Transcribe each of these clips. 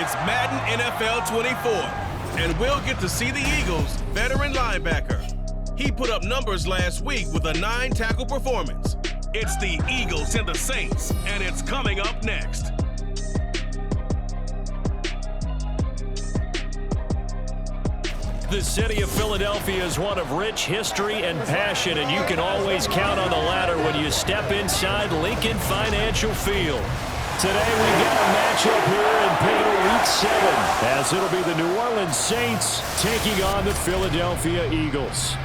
It's Madden NFL 24, and we'll get to see the Eagles' veteran linebacker. He put up numbers last week with a 9-tackle performance. It's the Eagles and the Saints, and it's coming up next. The city of Philadelphia is one of rich history and passion, and you can always count on the latter when you step inside Lincoln Financial Field. Today we've got a matchup here in Pivotal Week 7, as it'll be the New Orleans Saints taking on the Philadelphia Eagles.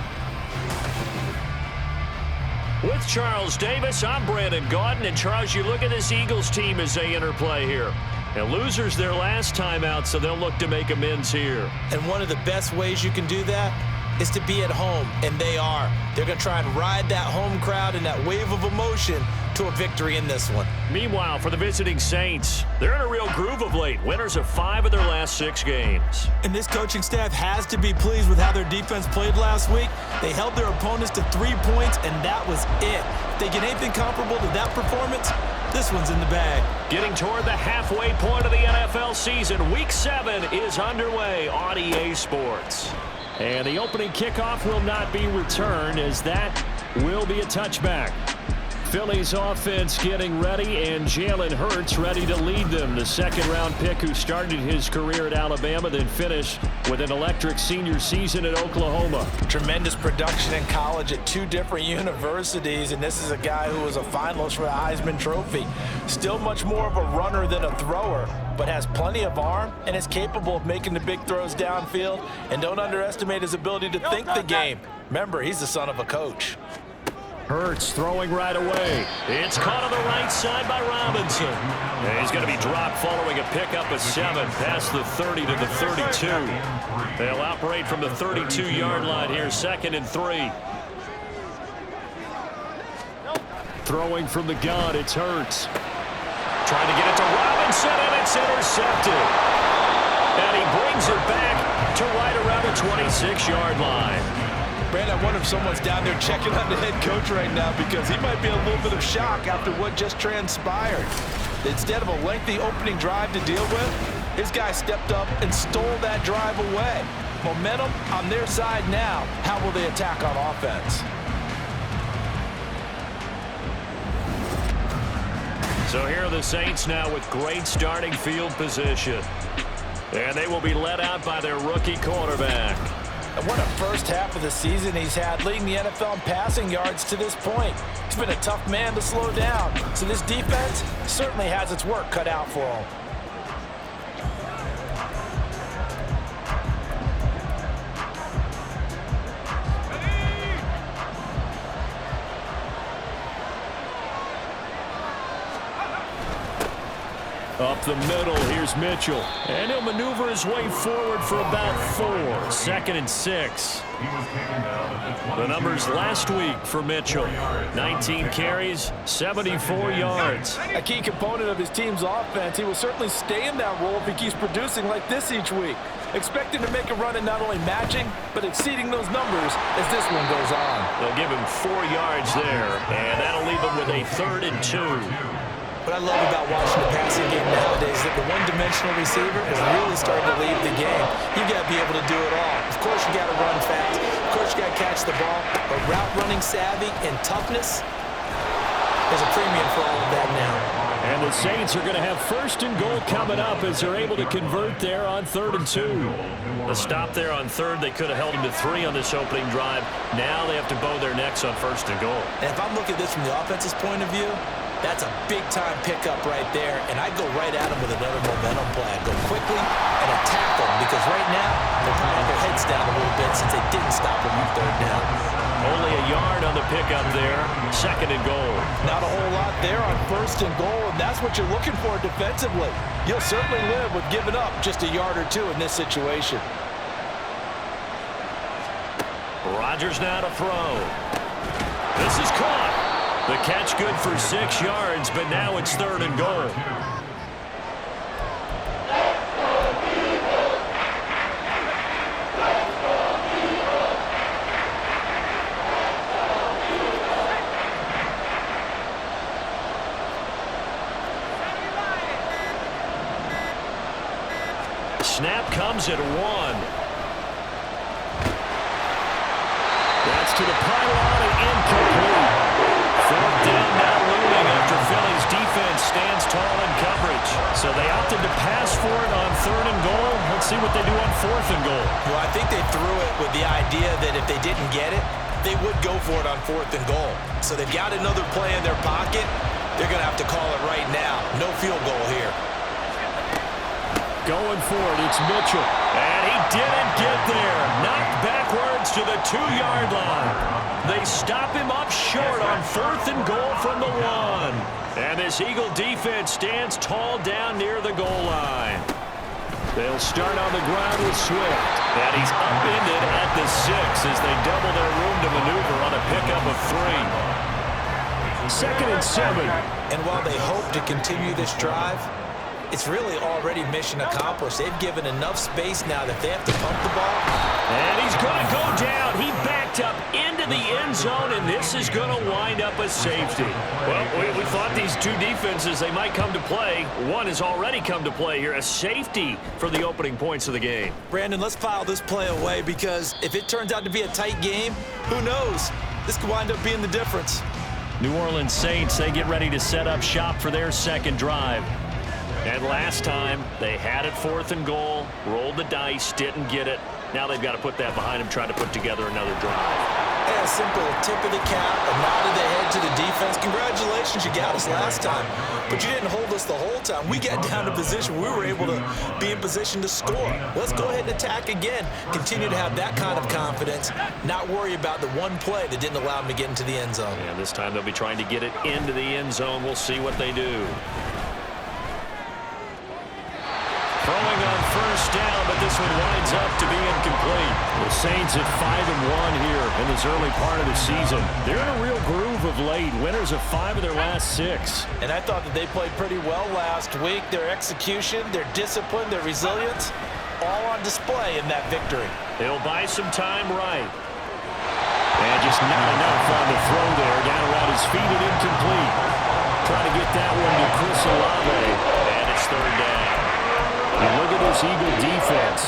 With Charles Davis, I'm Brandon Gaudin, and Charles, you look at this Eagles team as they interplay here. And losers their last time out, so they'll look to make amends here. And one of the best ways you can do that is to be at home, and they are. They're going to try and ride that home crowd and that wave of emotion to a victory in this one. Meanwhile, for the visiting Saints, they're in a real groove of late. Winners of 5 of their last 6 games. And this coaching staff has to be pleased with how their defense played last week. They held their opponents to 3 points, and that was it. If they get anything comparable to that performance, this one's in the bag. Getting toward the halfway point of the NFL season, Week 7 is underway on EA Sports. And the opening kickoff will not be returned, as that will be a touchback. Philly's offense getting ready, and Jalen Hurts ready to lead them. The second-round pick who started his career at Alabama, then finished with an electric senior season at Oklahoma. Tremendous production in college at 2 different universities, and this is a guy who was a finalist for the Heisman Trophy. Still much more of a runner than a thrower, but has plenty of arm and is capable of making the big throws downfield. And don't underestimate his ability to think the game. Remember, he's the son of a coach. Hurts throwing right away. It's caught on the right side by Robinson. And he's going to be dropped following a pickup of 7 past the 30 to the 32. They'll operate from the 32-yard line here, 2nd and 3. Throwing from the gun, it's Hurts. Trying to get it to Robinson, and it's intercepted. And he brings it back to right around the 26-yard line. Brandon, I wonder if someone's down there checking on the head coach right now, because he might be in a little bit of shock after what just transpired. Instead of a lengthy opening drive to deal with, his guy stepped up and stole that drive away. Momentum on their side now. How will they attack on offense? So here are the Saints now with great starting field position. And they will be led out by their rookie quarterback. And what a first half of the season he's had, leading the NFL in passing yards to this point. He's been a tough man to slow down. So this defense certainly has its work cut out for him. Up the middle, here's Mitchell. And he'll maneuver his way forward for about 4. 2nd and 6. The numbers last week for Mitchell. 19 carries, 74 yards. A key component of his team's offense. He will certainly stay in that role if he keeps producing like this each week. Expect him to make a run and not only matching, but exceeding those numbers as this one goes on. They'll give him 4 yards there, and that'll leave him with a 3rd and 2. What I love about watching the passing game nowadays is that the one-dimensional receiver is really starting to leave the game. You got to be able to do it all. Of course, you got to run fast. Of course, you got to catch the ball. But route running savvy and toughness, there's a premium for all of that now. And the Saints are going to have 1st and goal coming up as they're able to convert there on 3rd and 2. The stop there on 3rd, they could have held him to 3 on this opening drive. Now they have to bow their necks on 1st and goal. And if I'm looking at this from the offense's point of view, that's a big-time pickup right there, and I go right at him with another momentum play. I go quickly and attack them, because right now they're putting their heads down a little bit since they didn't stop him on 3rd down. Only a yard on the pickup there, 2nd and goal. Not a whole lot there on 1st and goal, and that's what you're looking for defensively. You'll certainly live with giving up just a yard or 2 in this situation. Rodgers now to throw. This is caught. The catch good for 6 yards, but now it's 3rd and goal. snap comes at 1. That's to the pylon and incomplete. Fourth down now looming after Philly's defense stands tall in coverage. So they opted to pass for it on 3rd and goal. Let's see what they do on 4th and goal. Well, I think they threw it with the idea that if they didn't get it, they would go for it on 4th and goal. So they've got another play in their pocket. They're going to have to call it right now. No field goal here. Going for it, it's Mitchell. And he didn't get there. Knocked backwards to the 2-yard line. They stop him up short on 4th and goal from the 1. And this Eagle defense stands tall down near the goal line. They'll start on the ground with Swift. And he's upended at the 6 as they double their room to maneuver on a pickup of 3. 2nd and 7. And while they hope to continue this drive, it's really already mission accomplished. They've given enough space now that they have to pump the ball. And he's going to go down. He backed up into the end zone, and this is going to wind up a safety. Well, we thought these two defenses, they might come to play. One has already come to play here, a safety for the opening points of the game. Brandon, let's file this play away because if it turns out to be a tight game, who knows? This could wind up being the difference. New Orleans Saints, they get ready to set up shop for their second drive. And last time, they had it 4th and goal, rolled the dice, didn't get it. Now they've got to put that behind them, try to put together another drive. A simple tip of the cap, a nod of the head to the defense. Congratulations, you got us last time. But you didn't hold us the whole time. We got down to position. We were able to be in position to score. Let's go ahead and attack again. Continue to have that kind of confidence. Not worry about the one play that didn't allow them to get into the end zone. And this time they'll be trying to get it into the end zone. We'll see what they do. Throwing on 1st down, but this one winds up to be incomplete. The Saints at 5-1 here in this early part of the season. They're in a real groove of late. Winners of 5 of their last 6. And I thought that they played pretty well last week. Their execution, their discipline, their resilience, all on display in that victory. He'll buy some time right. And just not enough on the throw there. Down around his feet and incomplete. Trying to get that one to Chris Olave. And it's 3rd down. And look at this Eagle defense.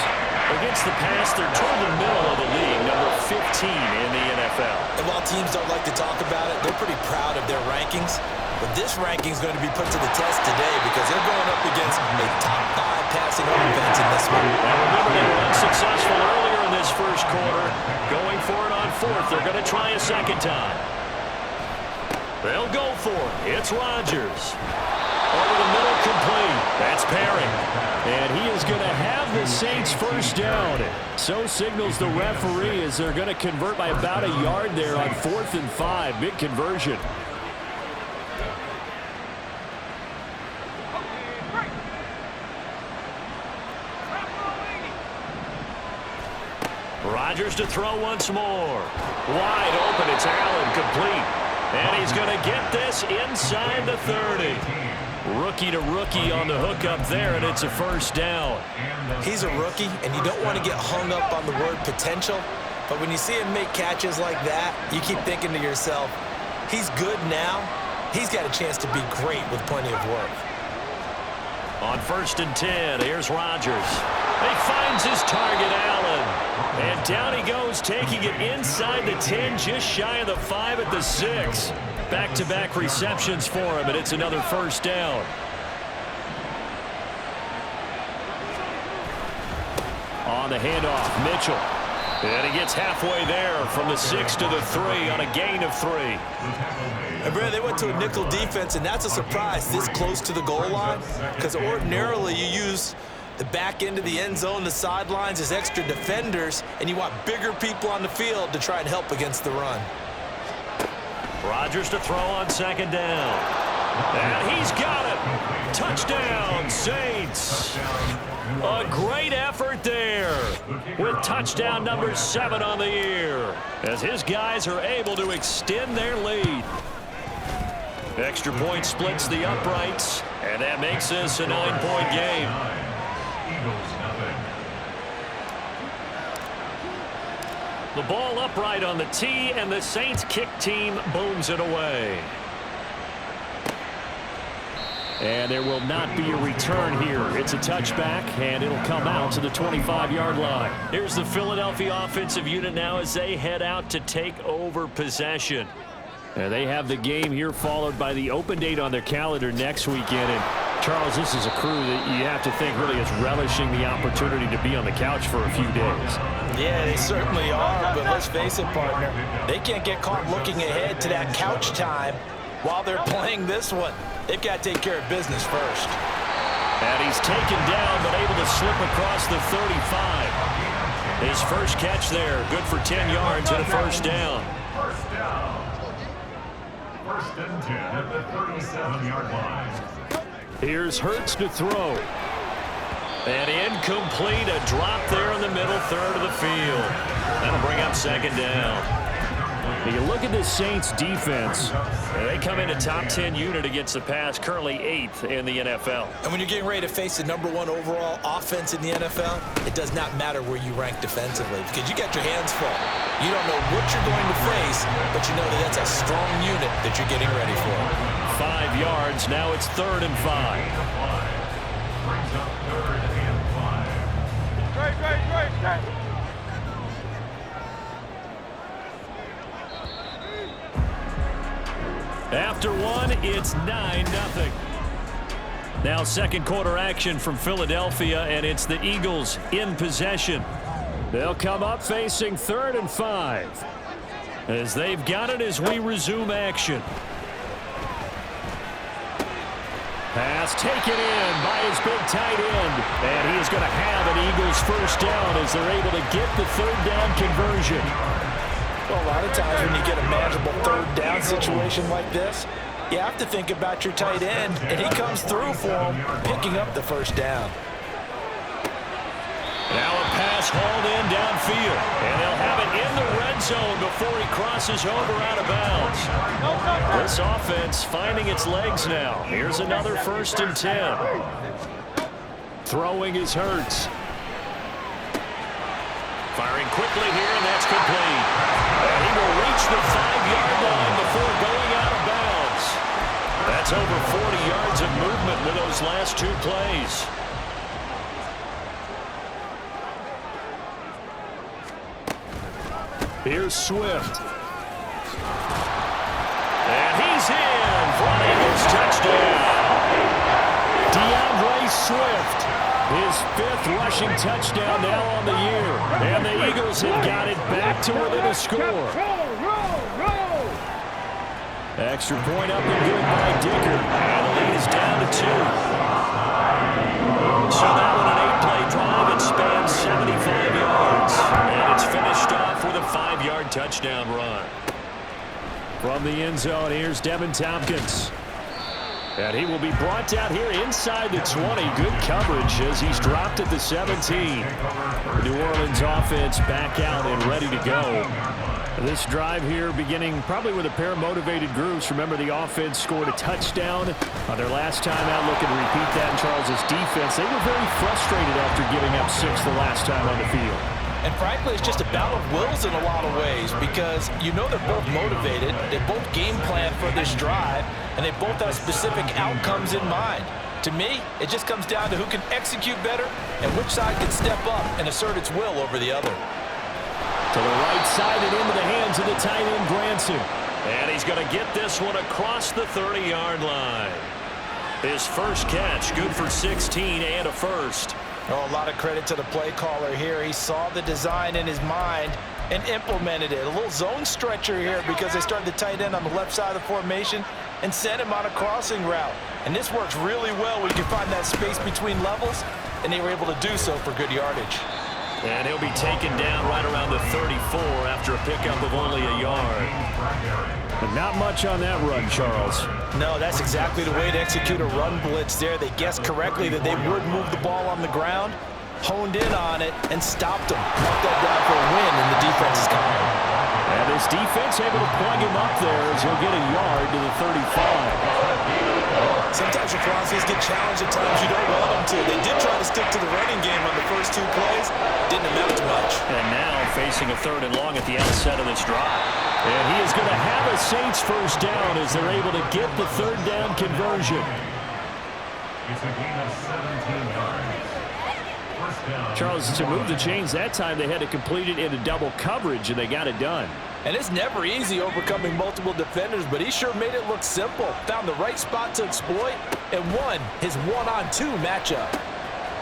Against the pass, they're toward the middle of the league, number 15 in the NFL. And while teams don't like to talk about it, they're pretty proud of their rankings. But this ranking is going to be put to the test today because they're going up against a top 5 passing offense in this one. And remember, they were unsuccessful earlier in this first quarter. Going for it on 4th. They're going to try a second time. They'll go for it. It's Rodgers. Over the middle, complete. That's Perry. And he is going to have the Saints 1st down. So signals the referee as they're going to convert by about a yard there on 4th and 5. Big conversion. Rodgers to throw once more. Wide open. It's Allen, complete. And he's going to get this inside the 30. Rookie to rookie on the hook up there, and it's a 1st down. He's a rookie, and you don't want to get hung up on the word potential. But when you see him make catches like that, you keep thinking to yourself, he's good now. He's got a chance to be great with plenty of work. On 1st and 10, here's Rodgers. He finds his target, Allen. And down he goes, taking it inside the 10, just shy of the 5 at the 6. Back-to-back receptions for him, and it's another 1st down. On the handoff, Mitchell. And he gets halfway there from the 6 to the 3 on a gain of 3. And Brad, they went to a nickel defense, and that's a surprise this close to the goal line because ordinarily you use the back end of the end zone, the sidelines as extra defenders, and you want bigger people on the field to try and help against the run. Rodgers to throw on 2nd down. And he's got it. Touchdown, Saints. A great effort there with touchdown number 7 on the year as his guys are able to extend their lead. Extra point splits the uprights, and that makes this a 9-point game. The ball upright on the tee, and the Saints kick team booms it away. And there will not be a return here. It's a touchback, and it'll come out to the 25-yard line. Here's the Philadelphia offensive unit now as they head out to take over possession. And they have the game here followed by the open date on their calendar next weekend. And Charles, this is a crew that you have to think really is relishing the opportunity to be on the couch for a few days. Yeah, they certainly are, but let's face it, partner, they can't get caught looking ahead to that couch time while they're playing this one. They've got to take care of business first. And he's taken down, but able to slip across the 35. His first catch there, good for 10 yards and a first down. First down. First and 10 at the 37-yard line. Here's Hurts to throw. And incomplete, a drop there in the middle third of the field. That'll bring up second down. You look at this Saints defense. They come in a top 10 unit against the pass, currently 8th in the NFL. And when you're getting ready to face the #1 overall offense in the NFL, it does not matter where you rank defensively because you got your hands full. You don't know what you're going to face, but you know that that's a strong unit that you're getting ready for. 5 yards, now it's 3rd and 5. Brings up 3rd and 5. Great. After one, it's 9-0. Now second quarter action from Philadelphia, and it's the Eagles in possession. They'll come up facing 3rd and 5 as they've got it as we resume action. Pass taken in by his big tight end, and he is going to have an Eagles first down as they're able to get the 3rd down conversion. Well, a lot of times when you get a manageable 3rd down situation like this, you have to think about your tight end, and he comes through for him, picking up the first down. Now a pass hauled in downfield, and they'll have it in the red zone before he crosses over out of bounds. This offense finding its legs now. Here's another 1st and 10. Throwing is Hurts. Firing quickly here, and that's complete. And he will reach the 5-yard line before going out of bounds. That's over 40 yards of movement with those last 2 plays. Here's Swift. And he's in for an Eagles touchdown. DeAndre Swift. His 5th rushing touchdown now on the year. And the Eagles have got it back to within a score. Extra point up and good by Dicker. And the lead is down to 2. So that one an 8-play drive. It spans 75 yards. And it's finished off with a 5-yard touchdown run. From the end zone, here's Devin Tompkins. And he will be brought down here inside the 20. Good coverage as he's dropped at the 17. New Orleans offense back out and ready to go. This drive here beginning probably with a pair of motivated groups. Remember, the offense scored a touchdown on their last time out. Looking to repeat that in Charles's defense. They were very frustrated after giving up 6 the last time on the field. And frankly, it's just a battle of wills in a lot of ways because you know they're both motivated, they both game plan for this drive, and they both have specific outcomes in mind. To me, it just comes down to who can execute better and which side can step up and assert its will over the other. To the right side and into the hands of the tight end, Granson. And he's going to get this one across the 30-yard line. His first catch, good for 16 and a first. Oh, a lot of credit to the play caller here. He saw the design in his mind and implemented it. A little zone stretcher here because they started the tight end on the left side of the formation and sent him on a crossing route. And this works really well when you can find that space between levels, and they were able to do so for good yardage. And he'll be taken down right around the 34 after a pickup of only a yard. But not much on that run, Charles. No, that's exactly the way to execute a run blitz there. They guessed correctly that they would move the ball on the ground, honed in on it, and stopped him. Marked that down for a win in the defense's column. And his defense able to plug him up there as he'll get a yard to the 35. Sometimes your philosophies get challenged at times you don't want them to. They did try to stick to the running game on the first 2 plays. Didn't amount to much. And now facing a 3rd and long at the outset of this drive. And he is going to have a Saints first down as they're able to get the 3rd down conversion. It's a gain of 17 yards. First down. Charles, to move the chains that time, they had to complete it into double coverage, and they got it done. And it's never easy overcoming multiple defenders, but he sure made it look simple. Found the right spot to exploit and won his one-on-two matchup.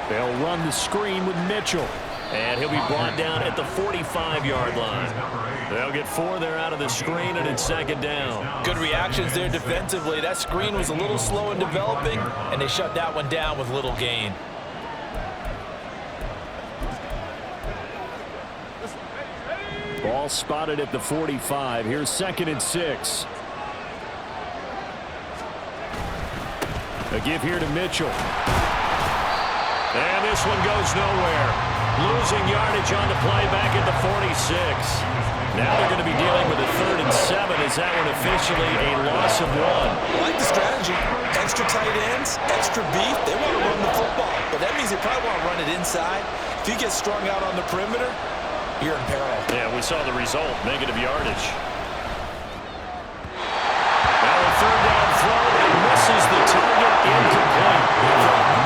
They'll run the screen with Mitchell. And he'll be brought down at the 45-yard line. They'll get 4 there out of the screen, and it's second down. Good reactions there defensively. That screen was a little slow in developing, and they shut that one down with little gain. Ball spotted at the 45. Here's 2nd and 6. A give here to Mitchell. And this one goes nowhere. Losing yardage on the play back at the 46. Now they're going to be dealing with a 3rd and 7. Is that one officially a loss of 1? I like the strategy. Extra tight ends, extra beef. They want to run the football, but that means they probably want to run it inside. If you get strung out on the perimeter, you're in peril. Yeah, we saw the result, negative yardage. Now a 3rd down throw and misses the target, incomplete.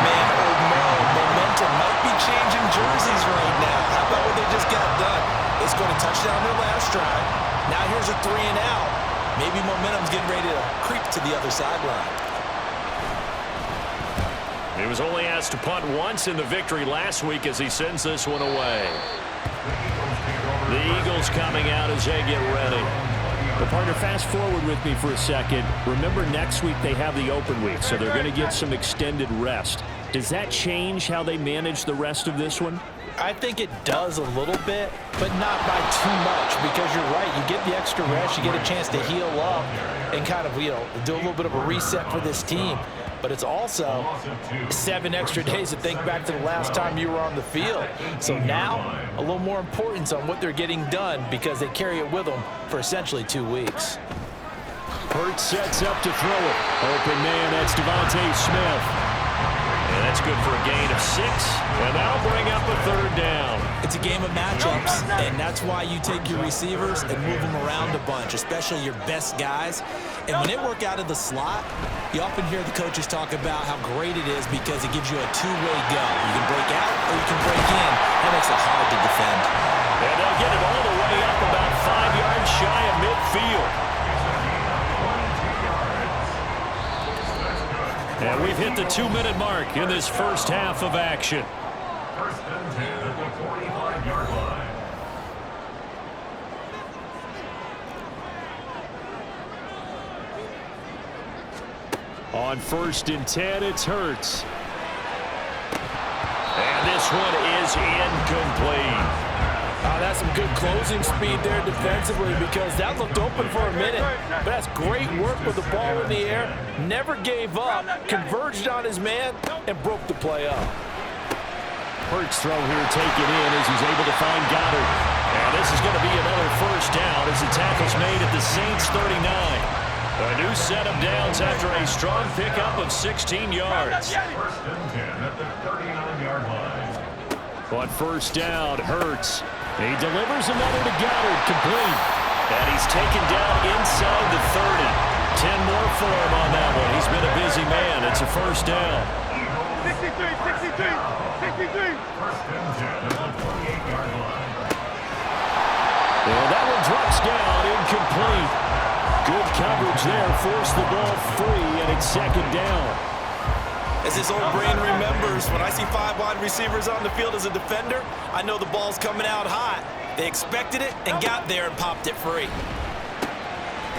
Man, oh man, momentum might be changing jerseys right now. How about what they just got done? They scored a touchdown their last drive. Now here's a 3 and out. Maybe momentum's getting ready to creep to the other sideline. He was only asked to punt once in the victory last week as he sends this one away. The Eagles coming out as they get ready. But partner, fast forward with me for a second. Remember, next week they have the open week, so they're going to get some extended rest. Does that change how they manage the rest of this one? I think it does a little bit, but not by too much, because you're right. You get the extra rest, you get a chance to heal up and kind of, do a little bit of a reset for this team. But it's also 7 extra days to think back to the last time you were on the field. So now, a little more importance on what they're getting done because they carry it with them for essentially 2 weeks. Hurts sets up to throw it. Open man, that's Devontae Smith. And that's good for a gain of 6, and that'll bring up a 3rd down. It's a game of matchups, and that's why you take your receivers and move them around a bunch, especially your best guys. And when they work out of the slot, you often hear the coaches talk about how great it is because it gives you a two-way go. You can break out or you can break in. That makes it hard to defend. And they'll get it all the way up about 5 yards shy of midfield. And we've hit the 2-minute mark in this first half of action. First and 10 at the 45-yard line. On 1st and 10, it's Hurts. And this one is incomplete. That's some good closing speed there defensively because that looked open for a minute. But that's great work with the ball in the air. Never gave up, converged on his man, and broke the play up. Hurts throw here taken in as he's able to find Goddard. And this is going to be another 1st down as the tackle's made at the Saints 39. A new set of downs after a strong pickup of 16 yards. First and 10 at the 39-yard line. On 1st down, Hurts. He delivers another to Goddard, complete. And he's taken down inside the 30. 10 more for him on that one. He's been a busy man. It's a 1st down. 63. First and 10 at the 48-yard line. And that one drops down, incomplete. Good coverage there, forced the ball free, and it's 2nd down. As his old brain remembers, when I see 5 wide receivers on the field as a defender, I know the ball's coming out hot. They expected it and got there and popped it free.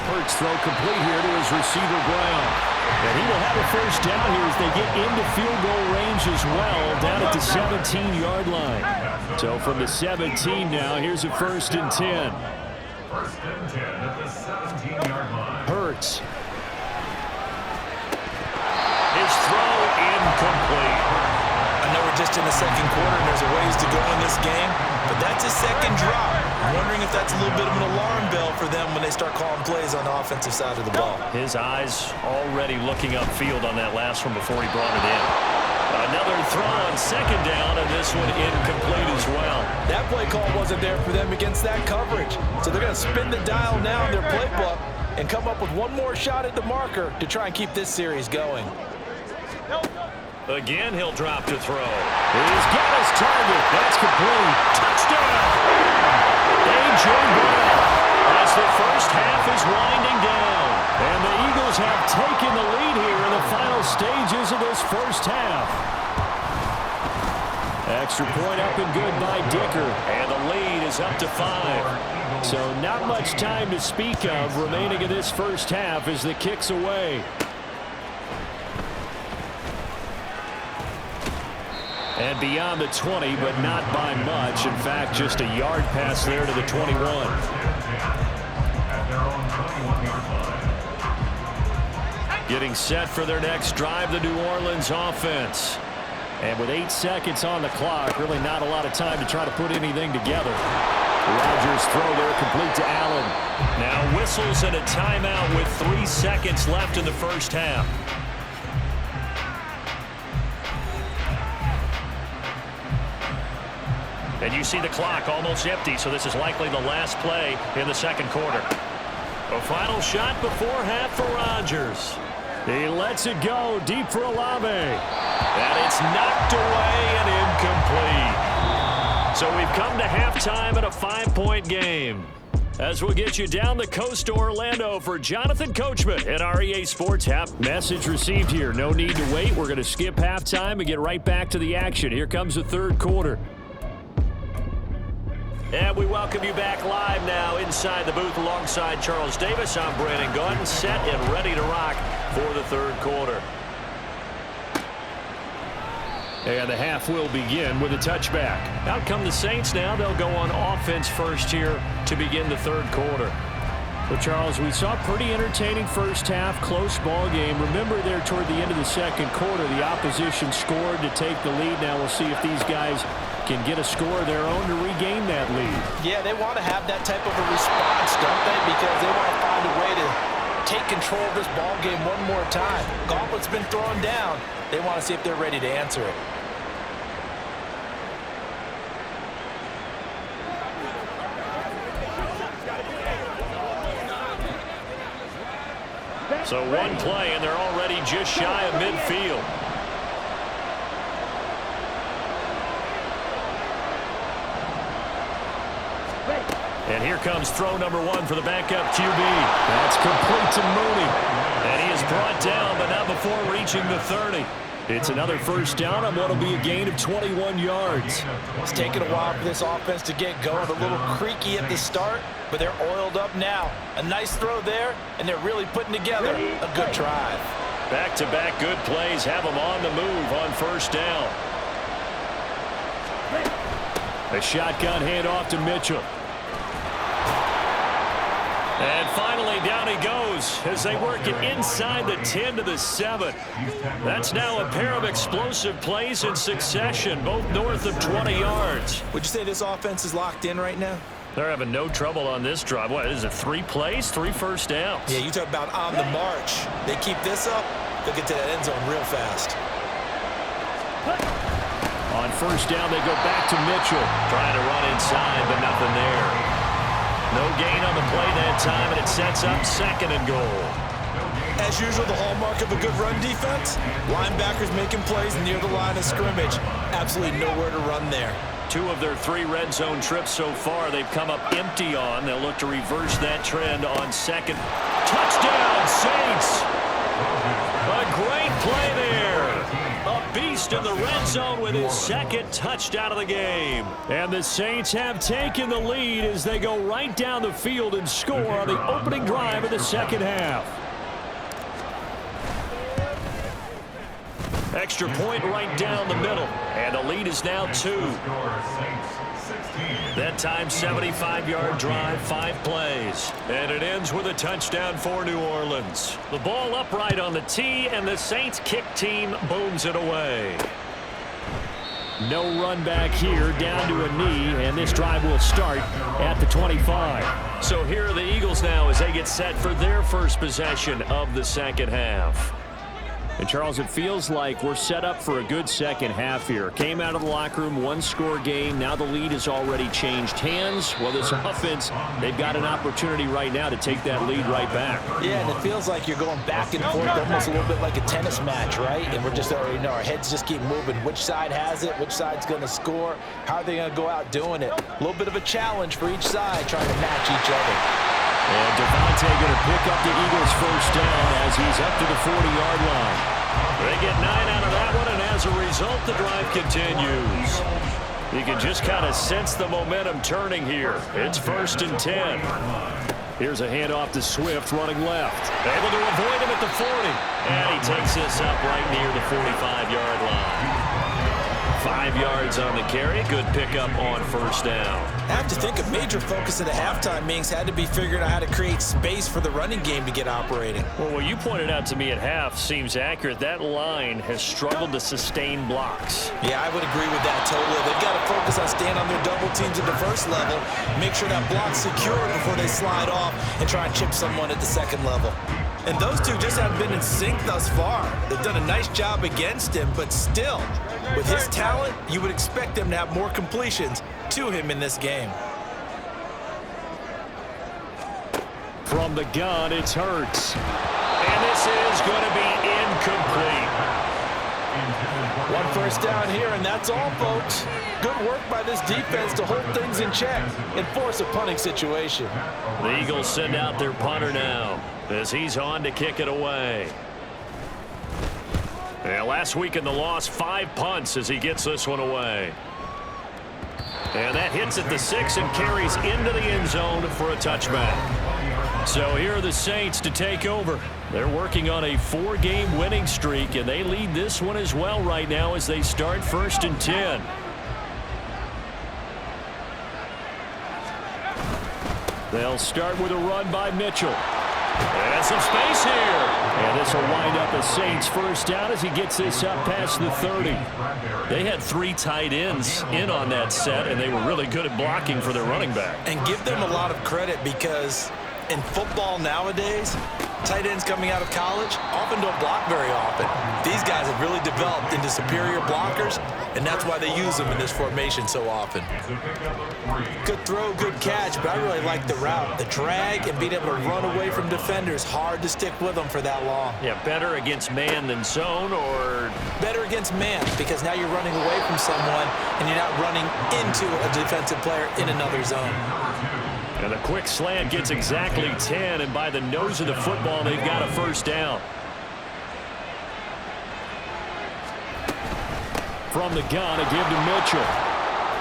Hurts throw complete here to his receiver, Brown. And he will have a 1st down here as they get into field goal range as well, down at the 17-yard line. So from the 17 now, here's a 1st and 10. First and 10 at the 17-yard line. Hurts. His throw incomplete. I know we're just in the 2nd quarter and there's a ways to go in this game, but that's his 2nd drop. I'm wondering if that's a little bit of an alarm bell for them when they start calling plays on the offensive side of the ball. His eyes already looking upfield on that last one before he brought it in. Another throw on 2nd down, and this one incomplete as well. That play call wasn't there for them against that coverage. So they're going to spin the dial now in their playbook and come up with one more shot at the marker to try and keep this series going. Again, he'll drop to throw. He's got his target. That's complete. Touchdown! A.J. Brown as the first half is winding down. And the Eagles have taken the lead here in the final stages of this first half. Extra point up and good by Dicker. And the lead is up to 5. So not much time to speak of remaining in this first half as the kick's away. And beyond the 20, but not by much. In fact, just a yard pass there to the 21. Getting set for their next drive, the New Orleans offense. And with 8 seconds on the clock, really not a lot of time to try to put anything together. Rodgers throw there complete to Allen. Now whistles and a timeout with 3 seconds left in the first half. And you see the clock almost empty, so this is likely the last play in the second quarter. A final shot before half for Rodgers. He lets it go deep for Olave. And it's knocked away and incomplete. So we've come to halftime in a 5-point game. As we'll get you down the coast to Orlando for Jonathan Coachman at our EA Sports Half. Message received here. No need to wait. We're going to skip halftime and get right back to the action. Here comes the third quarter. And we welcome you back live now inside the booth alongside Charles Davis. I'm Brandon Gaudin, set and ready to rock for the third quarter. And the half will begin with a touchback. Out come the Saints now. They'll go on offense first here to begin the third quarter. Well, Charles, we saw a pretty entertaining first half, close ball game. Remember there toward the end of the second quarter, the opposition scored to take the lead. Now we'll see if these guys can get a score of their own to regain that lead. Yeah, they want to have that type of a response, don't they? Because they want to find a way to take control of this ball game one more time. Gauntlet's been thrown down. They want to see if they're ready to answer it. So one play, and they're already just shy of midfield. And here comes throw number 1 for the backup QB. That's complete to Mooney. And he is brought down, but not before reaching the 30. It's another first down on what will be a gain of 21 yards. It's taken a while for this offense to get going. A little creaky at the start, but they're oiled up now. A nice throw there, and they're really putting together a good drive. Back-to-back good plays have them on the move on first down. A shotgun handoff to Mitchell. And finally, down he goes as they work it inside the 10 to the 7. That's now a pair of explosive plays in succession, both north of 20 yards. Would you say this offense is locked in right now? They're having no trouble on this drive. What is it, 3 plays, 3 first downs? Yeah, you talk about on the march. They keep this up, they'll get to that end zone real fast. On first down, they go back to Mitchell. Trying to run inside, but nothing there. No gain on the play that time, and it sets up 2nd and goal. As usual, the hallmark of a good run defense, linebackers making plays near the line of scrimmage. Absolutely nowhere to run there. 2 of their 3 red zone trips so far they've come up empty on. They'll look to reverse that trend on 2nd. Touchdown, Saints! A great play there. A beast in the red zone with his 2nd touchdown of the game. And the Saints have taken the lead as they go right down the field and score on the opening drive of the second half. Extra point right down the middle. And the lead is now 2. That time 75-yard drive, 5 plays. And it ends with a touchdown for New Orleans. The ball upright on the tee, and the Saints kick team booms it away. No run back here, down to a knee, and this drive will start at the 25. So here are the Eagles now as they get set for their first possession of the second half. And, Charles, it feels like we're set up for a good second half here. Came out of the locker room, one-score game. Now the lead has already changed hands. Well, this offense, they've got an opportunity right now to take that lead right back. Yeah, and it feels like you're going back and forth, almost a little bit like a tennis match, right? And we're just already know our heads just keep moving. Which side has it? Which side's going to score? How are they going to go out doing it? A little bit of a challenge for each side trying to match each other. And Devontae going to pick up the Eagles' first down as he's up to the 40-yard line. They get 9 out of that one, and as a result, the drive continues. You can just kind of sense the momentum turning here. It's 1st and 10. Here's a handoff to Swift running left. Able to avoid him at the 40. And he takes this up right near the 45-yard line. 5 yards on the carry. Good pickup on first down. I have to think a major focus of the halftime meetings had to be figuring out how to create space for the running game to get operating. Well, what you pointed out to me at half seems accurate. That line has struggled to sustain blocks. Yeah, I would agree with that totally. They've got to focus on staying on their double teams at the first level, make sure that block's secure before they slide off and try and chip someone at the second level. And those two just haven't been in sync thus far. They've done a nice job against him, but still, with his talent, you would expect them to have more completions to him in this game. From the gun, it's Hurts. And this is going to be incomplete. 1 first down here, and that's all, folks. Good work by this defense to hold things in check and force a punting situation. The Eagles send out their punter now as he's on to kick it away. Yeah, last week in the loss, 5 punts as he gets this one away. And that hits at the 6 and carries into the end zone for a touchback. So here are the Saints to take over. They're working on a 4-game winning streak, and they lead this one as well right now as they start 1st and 10. They'll start with a run by Mitchell. And some space here. And this will wind up a Saints first down as he gets this up past the 30. They had 3 tight ends in on that set, and they were really good at blocking for their running back. And give them a lot of credit because in football nowadays, tight ends coming out of college often don't block very often. These guys have really developed into superior blockers, and that's why they use them in this formation so often. Good throw, good catch, but I really like the route. The drag and being able to run away from defenders, hard to stick with them for that long. Yeah, better against man than zone, or better against man, because now you're running away from someone and you're not running into a defensive player in another zone. And the quick slant gets exactly 10, and by the nose of the football, they've got a first down. From the gun, a give to Mitchell.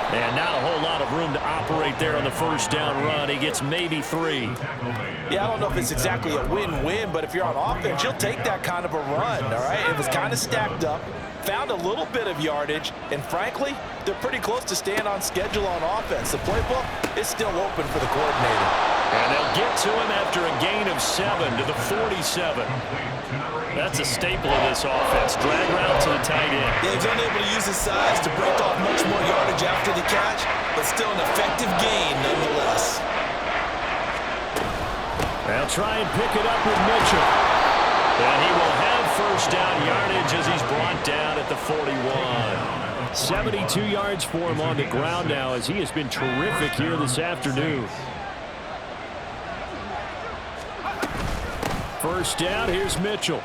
And not a whole lot of room to operate there on the first down run. He gets maybe 3. Yeah, I don't know if it's exactly a win-win, but if you're on offense, you'll take that kind of a run, all right? It was kind of stacked up, found a little bit of yardage, and frankly, they're pretty close to staying on schedule on offense. The playbook is still open for the coordinator. And they'll get to him after a gain of 7 to the 47. That's a staple of this offense. Drag route to the tight end. Yeah, he's unable to use his size to break off much more yardage after the catch, but still an effective gain nonetheless. They'll try and pick it up with Mitchell. And he will have first down yardage as he's brought down at the 41. 72 yards for him on the ground now as he has been terrific here this afternoon. First down, here's Mitchell.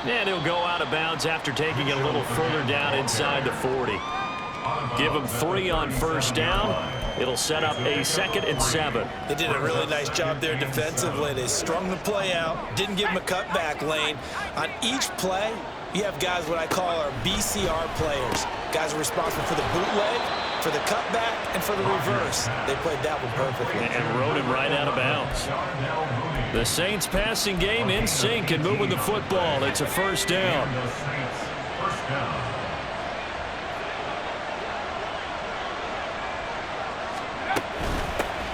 And he'll go out of bounds after taking it a little further down inside the 40. Give him 3 on first down. It'll set up a 2nd and 7. They did a really nice job there defensively. They strung the play out, didn't give him a cutback lane. On each play, you have guys what I call our BCR players. Guys are responsible for the bootleg, for the cutback, and for the reverse. They played that one perfectly. And rode him right out of bounds. The Saints passing game in sync and moving the football. It's a first down.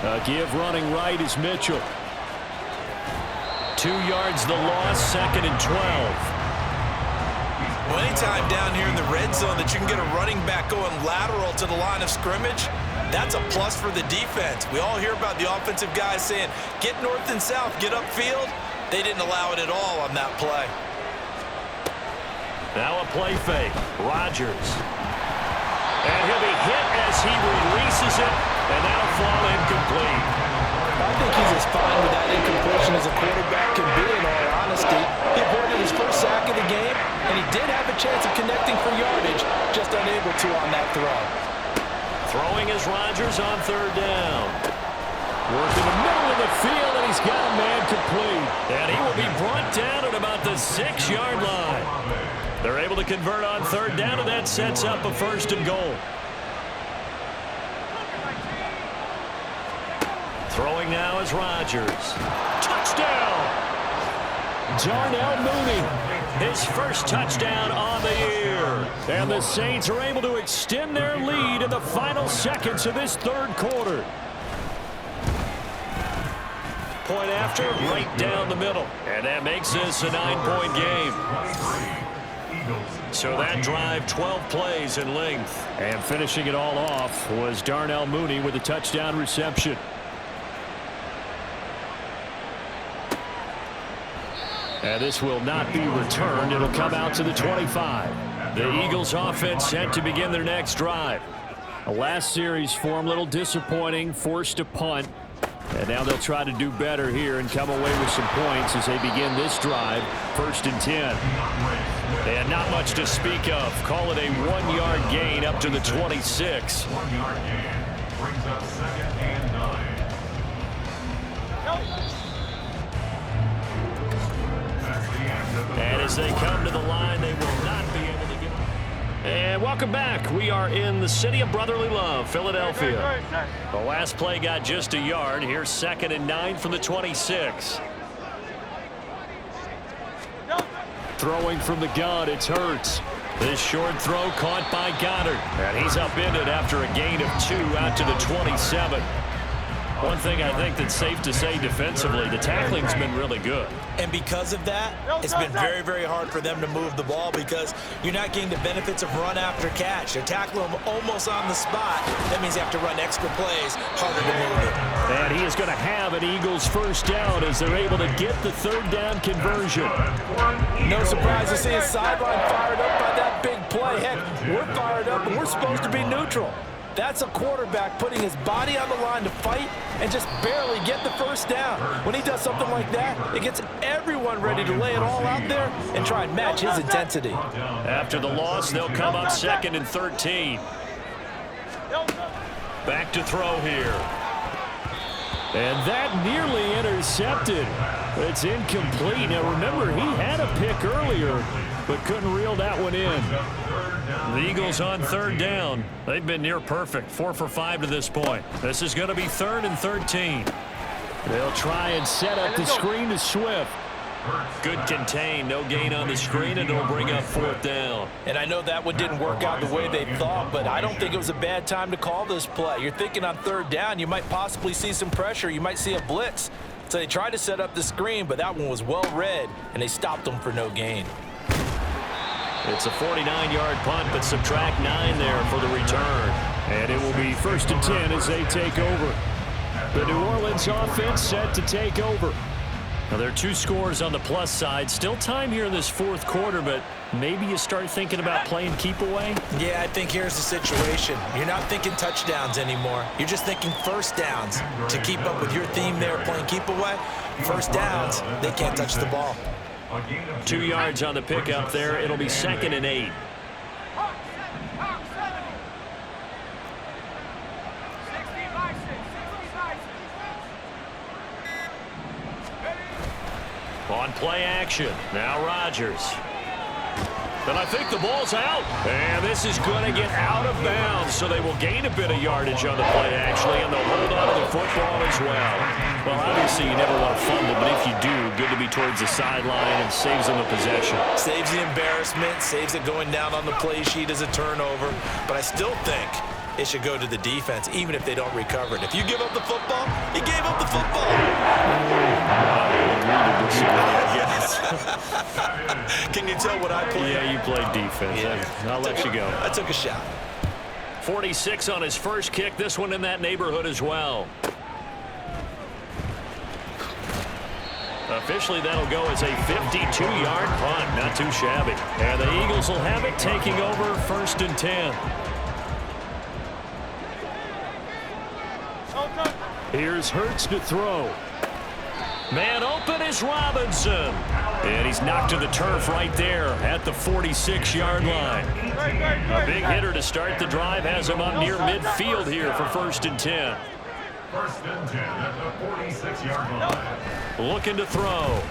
A give running right is Mitchell. 2 yards the loss, 2nd and 12. Well, anytime down here in the red zone that you can get a running back going lateral to the line of scrimmage, that's a plus for the defense. We all hear about the offensive guys saying, get north and south, get upfield. They didn't allow it at all on that play. Now a play fake. Rodgers. And he'll be hit as he releases it, and that'll fall incomplete. I think he's as fine with that incompletion as a quarterback can be, in all honesty. He avoided his first sack of the game, and he did have a chance of connecting for yardage, just unable to on that throw. Throwing is Rodgers on third down. Working the middle of the field, and he's got a man complete. And he will be brought down at about the 6-yard line. They're able to convert on third down, and that sets up a 1st and goal. Throwing now is Rodgers. Touchdown! Darnell Mooney, his first touchdown on the year. And the Saints are able to extend their lead in the final seconds of this third quarter. Point after, right down the middle. And that makes this a 9-point game. So that drive, 12 plays in length. And finishing it all off was Darnell Mooney with a touchdown reception. And this will not be returned. It'll come out to the 25. The Eagles offense set to begin their next drive. The last series for them, a little disappointing, forced a punt. And now they'll try to do better here and come away with some points as they begin this drive, 1st and 10. And not much to speak of. Call it a 1-yard gain up to the 26. 1-yard gain brings up 2nd and 9. And as they come to the line, they will not be able to get. And welcome back. We are in the city of brotherly love, Philadelphia. The last play got just a yard. Here's 2nd and 9 from the 26. Throwing from the gun, it's Hurts. This short throw caught by Goddard. And he's upended after a gain of 2 out to the 27. One thing I think that's safe to say defensively, the tackling's been really good. And because of that, it's been very, very hard for them to move the ball because you're not getting the benefits of run after catch. They're tackling them almost on the spot. That means you have to run extra plays, harder to move it. And he is going to have an Eagles 1st down as they're able to get the 3rd down conversion. No surprise to see his sideline fired up by that big play. Heck, we're fired up and we're supposed to be neutral. That's a quarterback putting his body on the line to fight and just barely get the 1st down. When he does something like that, it gets everyone ready to lay it all out there and try and match his intensity. After the loss, they'll come up 2nd and 13. Back to throw here. And that nearly intercepted. It's incomplete. Now remember, he had a pick earlier, but couldn't reel that one in. The Eagles on 3rd down. They've been near perfect, 4 for 5 to this point. This is going to be 3rd and 13. They'll try and set up the screen to Swift. Good contain, no gain on the screen, and it'll bring up 4th down. And I know that one didn't work out the way they thought, but I don't think it was a bad time to call this play. You're thinking on 3rd down, you might possibly see some pressure. You might see a blitz. So they tried to set up the screen, but that one was well read, and they stopped them for no gain. It's a 49-yard punt, but subtract 9 there for the return. And it will be 1st and 10 as they take over. The New Orleans offense set to take over. Now, there are 2 scores on the plus side. Still time here in this 4th quarter, but maybe you start thinking about playing keep away? Yeah, I think here's the situation. You're not thinking touchdowns anymore. You're just thinking 1st downs. To keep up with your theme there, playing keep away, 1st downs, they can't touch the ball. 2 yards on the pickup there. It'll be 2nd and 8. On play action. Now Rodgers. But I think the ball's out. And this is going to get out of bounds, so they will gain a bit of yardage on the play, actually, and they'll hold on to the football as well. Well, obviously, you never want to fumble, but if you do, good to be towards the sideline and saves them a possession. Saves the embarrassment, saves it going down on the play sheet as a turnover. But I still think it should go to the defense, even if they don't recover it. If you give up the football, you gave up the football. Can you tell what I played? Yeah, you played defense. Yeah. I'll let you go. I took a shot. 46 on his first kick. This one in that neighborhood as well. Officially, that'll go as a 52-yard punt. Not too shabby. And the Eagles will have it, taking over 1st and 10. Here's Hurts to throw. Man open is Robinson. And he's knocked to the turf right there at the 46-yard line. A big hitter to start the drive has him up near midfield here for 1st and 10. 1st and 10 at the 46-yard line. Looking to throw.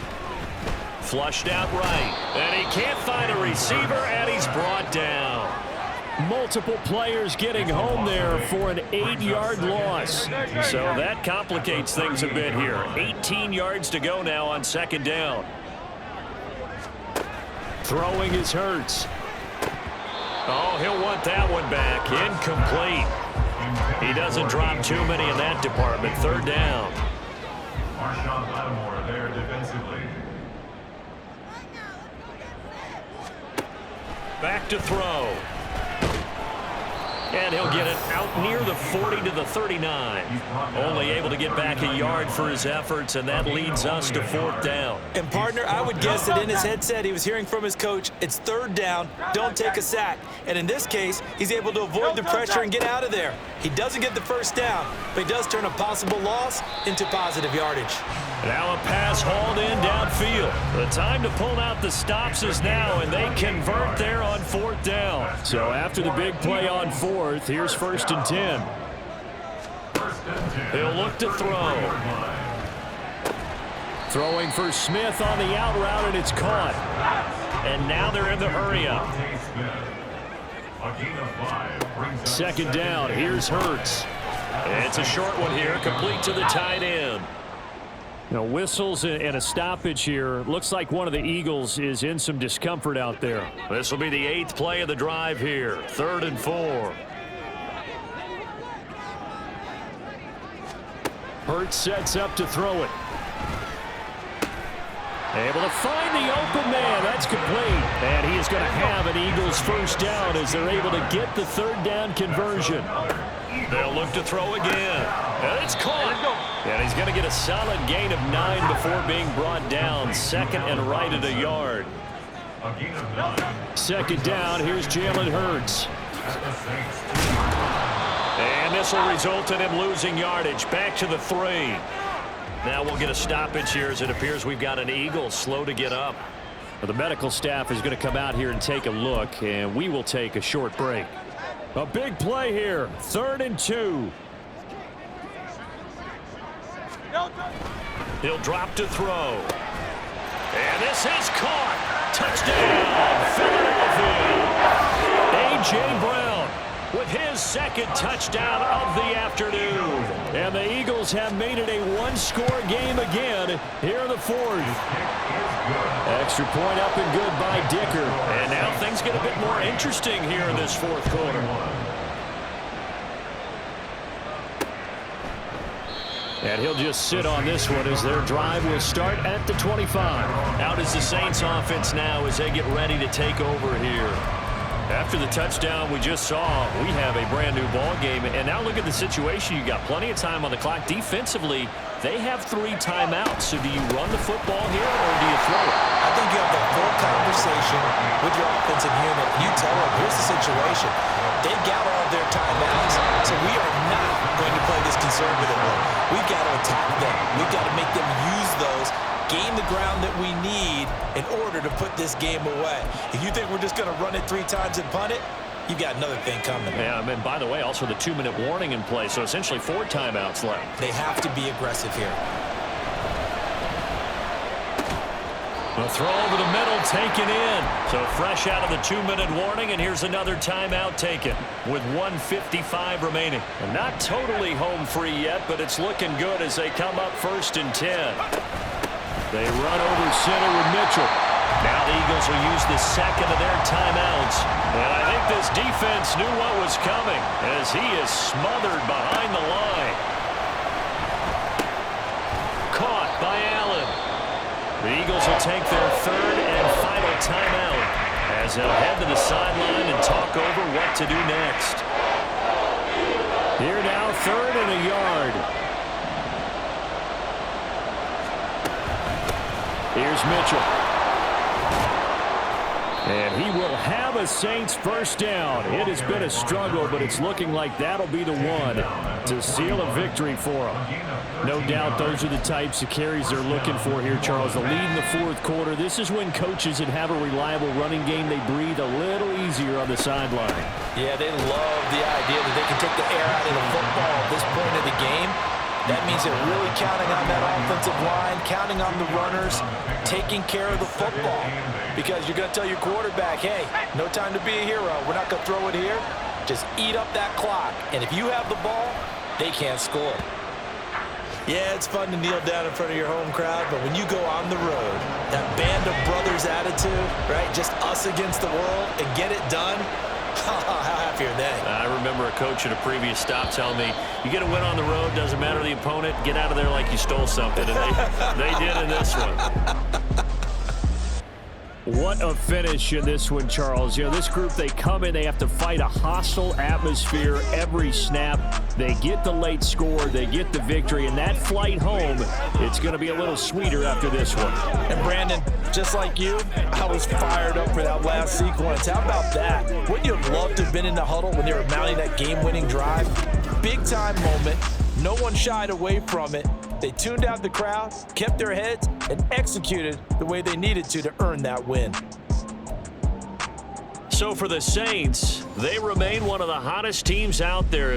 Flushed out right. And he can't find a receiver, and he's brought down. Multiple players getting home there for an 8-yard loss. So that complicates things a bit here. 18 yards to go now on 2nd down. Throwing is Hurts. Oh, he'll want that one back. Incomplete. He doesn't drop too many in that department. 3rd down. Marshawn Lattimore there defensively. Back to throw. And he'll get it out near the 40 to the 39. Only able to get back a yard for his efforts, and that leads us to 4th down. And, partner, I would guess that in his headset he was hearing from his coach, it's 3rd down, don't take a sack. And in this case, he's able to avoid the pressure and get out of there. He doesn't get the 1st down, but he does turn a possible loss into positive yardage. Now a pass hauled in downfield. The time to pull out the stops is now, and they convert there on 4th down. So after the big play on 4th, here's 1st and 10. He'll look to throw. Throwing for Smith on the out route, and it's caught. And now they're in the hurry up. 2nd down, here's Hurts. It's a short one here, complete to the tight end. Now, whistles and a stoppage here. Looks like one of the Eagles is in some discomfort out there. This will be the 8th play of the drive here. 3rd and 4. Hurts sets up to throw it. Able to find the open man. That's complete. And he is going to have an Eagles 1st down as they're able to get the 3rd down conversion. They'll look to throw again. And it's caught. And he's going to get a solid gain of 9 before being brought down. 2nd and right at a yard. 2nd down. Here's Jalen Hurts. And this will result in him losing yardage. Back to the 3. Now we'll get a stoppage here as it appears we've got an Eagle slow to get up. Well, the medical staff is going to come out here and take a look, and we will take a short break. A big play here. 3rd and 2. He'll drop to throw. And this is caught. Touchdown, Philadelphia. A.J. Brown with his 2nd touchdown of the afternoon. And the Eagles have made it a 1-score game again here in the 4th. Extra point up and good by Dicker. And now things get a bit more interesting here in this 4th quarter. And he'll just sit on this one as their drive will start at the 25. Out is the Saints offense now as they get ready to take over here. After the touchdown we just saw, we have a brand new ball game. And now look at the situation. You got plenty of time on the clock. Defensively, they have 3 timeouts. So do you run the football here or do you throw it? I think you have that full conversation with your offensive unit. You tell them, here's the situation. They've got all their timeouts, so we are not going to play this conservatively. We've got to attack them. We've got to make them use those, gain the ground that we need in order to put this game away. If you think we're just going to run it 3 times and punt it, you've got another thing coming. Yeah, and by the way, also the 2-minute warning in play, so essentially 4 timeouts left. They have to be aggressive here. A throw over the middle taken in. So fresh out of the 2-minute warning, and here's another timeout taken with 1:55 remaining. And not totally home free yet, but it's looking good as they come up 1st and 10. They run over center with Mitchell. Now the Eagles will use the 2nd of their timeouts. And I think this defense knew what was coming as he is smothered behind the line. Caught by Allen. The Eagles will take their 3rd and final timeout as they'll head to the sideline and talk over what to do next. Here now, 3rd and a yard. Here's Mitchell. And he will have a Saints first down. It has been a struggle, but it's looking like that'll be the one to seal a victory for them. No doubt those are the types of carries they're looking for here, Charles. The lead in the fourth quarter. This is when coaches that have a reliable running game, they breathe a little easier on the sideline. Yeah, they love the idea that they can take the air out of the football at this point of the game. That means they're really counting on that offensive line, counting on the runners, taking care of the football. Because you're going to tell your quarterback, hey, no time to be a hero. We're not going to throw it here. Just eat up that clock. And if you have the ball, they can't score. Yeah, it's fun to kneel down in front of your home crowd, but when you go on the road, that band of brothers attitude, right, just us against the world, and get it done, how happy are they? I remember a coach at a previous stop telling me, you get a win on the road, doesn't matter the opponent, get out of there like you stole something. And they did in this one. What a finish in this one, Charles. You know, this group, they come in, they have to fight a hostile atmosphere every snap. They get the late score, they get the victory, and that flight home, it's going to be a little sweeter after this one. And Brandon, just like you, I was fired up for that last sequence. How about that? Wouldn't you have loved to have been in the huddle when they were mounting that game-winning drive? Big-time moment. No one shied away from it. They tuned out the crowd, kept their heads, and executed the way they needed to earn that win. So for the Saints, they remain one of the hottest teams out there.